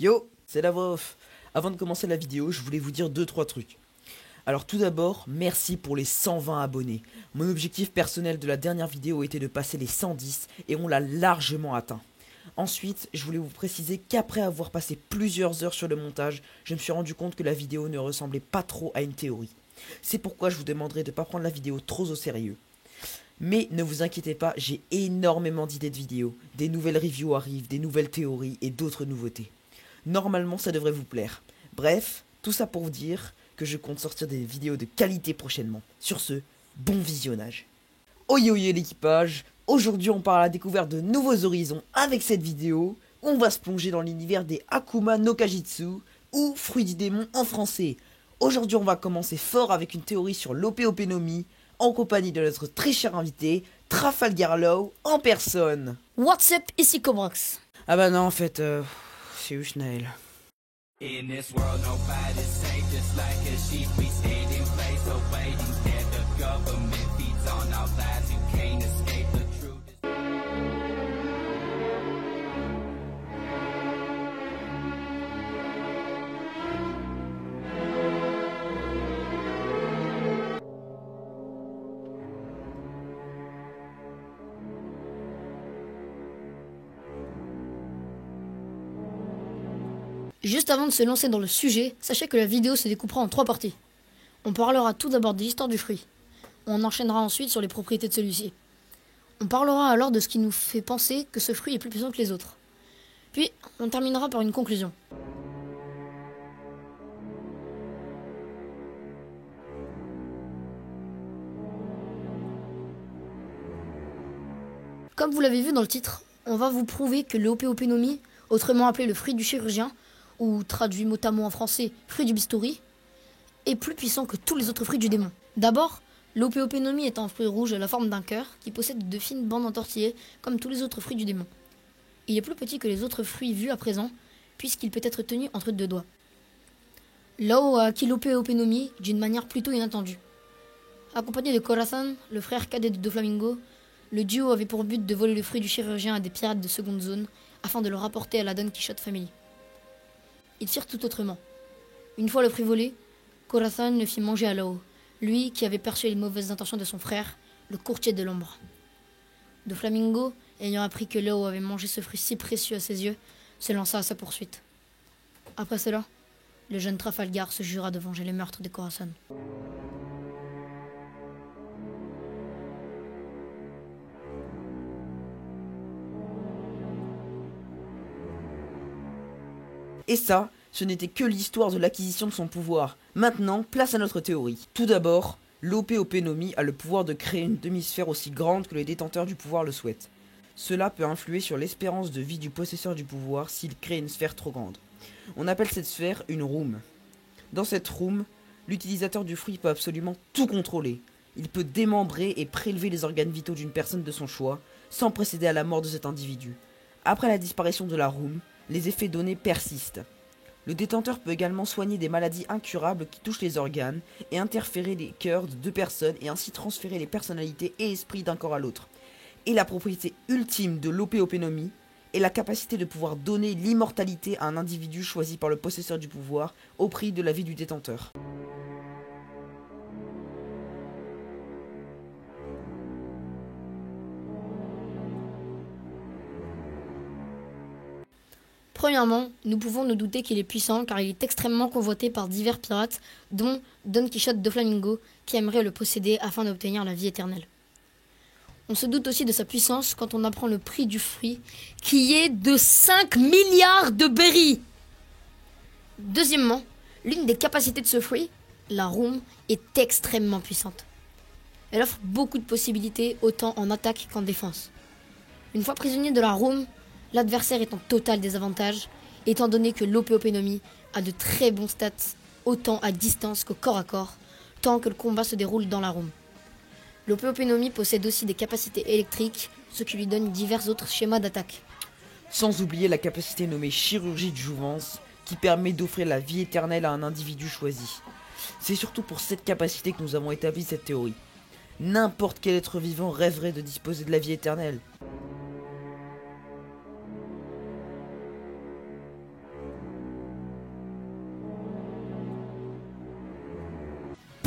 Yo, c'est la voix off. Avant de commencer la vidéo, je voulais vous dire 2-3 trucs. Alors tout d'abord, merci pour les 120 abonnés. Mon objectif personnel de la dernière vidéo était de passer les 110 et on l'a largement atteint. Ensuite, je voulais vous préciser qu'après avoir passé plusieurs heures sur le montage, je me suis rendu compte que la vidéo ne ressemblait pas trop à une théorie. C'est pourquoi je vous demanderai de ne pas prendre la vidéo trop au sérieux. Mais ne vous inquiétez pas, j'ai énormément d'idées de vidéos. Des nouvelles reviews arrivent, des nouvelles théories et d'autres nouveautés. Normalement, ça devrait vous plaire. Bref, tout ça pour vous dire que je compte sortir des vidéos de qualité prochainement. Sur ce, bon visionnage. Oye oye l'équipage, aujourd'hui on part à la découverte de nouveaux horizons avec cette vidéo. On va se plonger dans l'univers des Akuma no Kajitsu, ou Fruits du démon en français. Aujourd'hui on va commencer fort avec une théorie sur l'Ope no Mi, en compagnie de notre très cher invité, Trafalgar Law en personne. What's up, ici Cobrax. Ah bah non en fait, c'est Ushnael. In this world, nobody's safe, just like a sheep. We stand in place, awaiting that the government feeds on our lives. You can't escape the truth. Juste avant de se lancer dans le sujet, sachez que la vidéo se découpera en 3 parties. On parlera tout d'abord de l'histoire du fruit. On enchaînera ensuite sur les propriétés de celui-ci. On parlera alors de ce qui nous fait penser que ce fruit est plus puissant que les autres. Puis, on terminera par une conclusion. Comme vous l'avez vu dans le titre, on va vous prouver que le Ope no Mi, autrement appelé le fruit du chirurgien, ou traduit mot à mot en français, fruit du bistouri, est plus puissant que tous les autres fruits du démon. D'abord, l'Ope no Mi est un fruit rouge à la forme d'un cœur qui possède de fines bandes entortillées comme tous les autres fruits du démon. Il est plus petit que les autres fruits vus à présent, puisqu'il peut être tenu entre 2 doigts. Lao a acquis l'Ope no Mi d'une manière plutôt inattendue. Accompagné de Corazon, le frère cadet de Doflamingo, le duo avait pour but de voler le fruit du chirurgien à des pirates de seconde zone afin de le rapporter à la Don Quichotte Family. Ils firent tout autrement. Une fois le fruit volé, Corazon le fit manger à Lao, lui qui avait perçu les mauvaises intentions de son frère, le courtier de l'ombre. Doflamingo, ayant appris que Lao avait mangé ce fruit si précieux à ses yeux, se lança à sa poursuite. Après cela, le jeune Trafalgar se jura de venger les meurtres de Corazon. Et ça, ce n'était que l'histoire de l'acquisition de son pouvoir. Maintenant, place à notre théorie. Tout d'abord, l'Ope no Mi a le pouvoir de créer une demi-sphère aussi grande que les détenteurs du pouvoir le souhaitent. Cela peut influer sur l'espérance de vie du possesseur du pouvoir s'il crée une sphère trop grande. On appelle cette sphère une room. Dans cette room, l'utilisateur du fruit peut absolument tout contrôler. Il peut démembrer et prélever les organes vitaux d'une personne de son choix, sans précéder à la mort de cet individu. Après la disparition de la room, les effets donnés persistent. Le détenteur peut également soigner des maladies incurables qui touchent les organes et interférer les cœurs de 2 personnes et ainsi transférer les personnalités et esprits d'un corps à l'autre. Et la propriété ultime de l'Ope no Mi est la capacité de pouvoir donner l'immortalité à un individu choisi par le possesseur du pouvoir au prix de la vie du détenteur. Premièrement, nous pouvons nous douter qu'il est puissant car il est extrêmement convoité par divers pirates, dont Don Quichotte Doflamingo, qui aimerait le posséder afin d'obtenir la vie éternelle. On se doute aussi de sa puissance quand on apprend le prix du fruit, qui est de 5 milliards de berries. Deuxièmement, l'une des capacités de ce fruit, la room, est extrêmement puissante. Elle offre beaucoup de possibilités, autant en attaque qu'en défense. Une fois prisonnier de la room, l'adversaire est en total désavantage, étant donné que l'Ope no Mi a de très bons stats, autant à distance qu'au corps à corps, tant que le combat se déroule dans la room. L'Ope no Mi possède aussi des capacités électriques, ce qui lui donne divers autres schémas d'attaque. Sans oublier la capacité nommée chirurgie de jouvence, qui permet d'offrir la vie éternelle à un individu choisi. C'est surtout pour cette capacité que nous avons établi cette théorie. N'importe quel être vivant rêverait de disposer de la vie éternelle.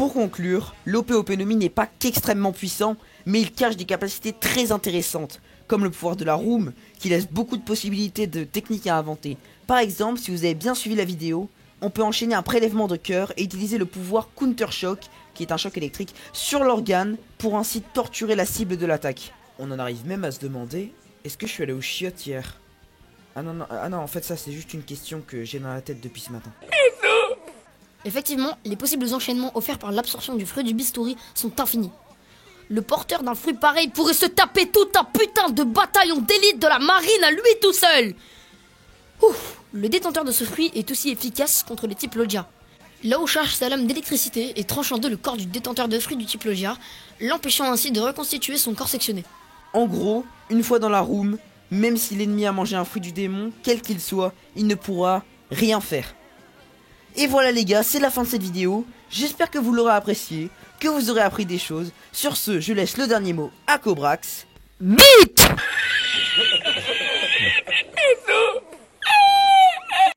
Pour conclure, l'OP-Openomie n'est pas qu'extrêmement puissant, mais il cache des capacités très intéressantes, comme le pouvoir de la room, qui laisse beaucoup de possibilités de techniques à inventer. Par exemple, si vous avez bien suivi la vidéo, on peut enchaîner un prélèvement de cœur et utiliser le pouvoir Counter Shock, qui est un choc électrique, sur l'organe pour ainsi torturer la cible de l'attaque. On en arrive même à se demander, est-ce que je suis allé au chiottes hier? Ah non, en fait ça c'est juste une question que j'ai dans la tête depuis ce matin. Effectivement, les possibles enchaînements offerts par l'absorption du fruit du bistouri sont infinis. Le porteur d'un fruit pareil pourrait se taper tout un putain de bataillon d'élite de la marine à lui tout seul. Ouf, le détenteur de ce fruit est aussi efficace contre les types Logia. Là où charge sa lame d'électricité et tranche en deux le corps du détenteur de fruit du type Logia, l'empêchant ainsi de reconstituer son corps sectionné. En gros, une fois dans la room, même si l'ennemi a mangé un fruit du démon, quel qu'il soit, il ne pourra rien faire. Et voilà les gars, c'est la fin de cette vidéo. J'espère que vous l'aurez apprécié, que vous aurez appris des choses. Sur ce, je laisse le dernier mot à Cobrax. Vite!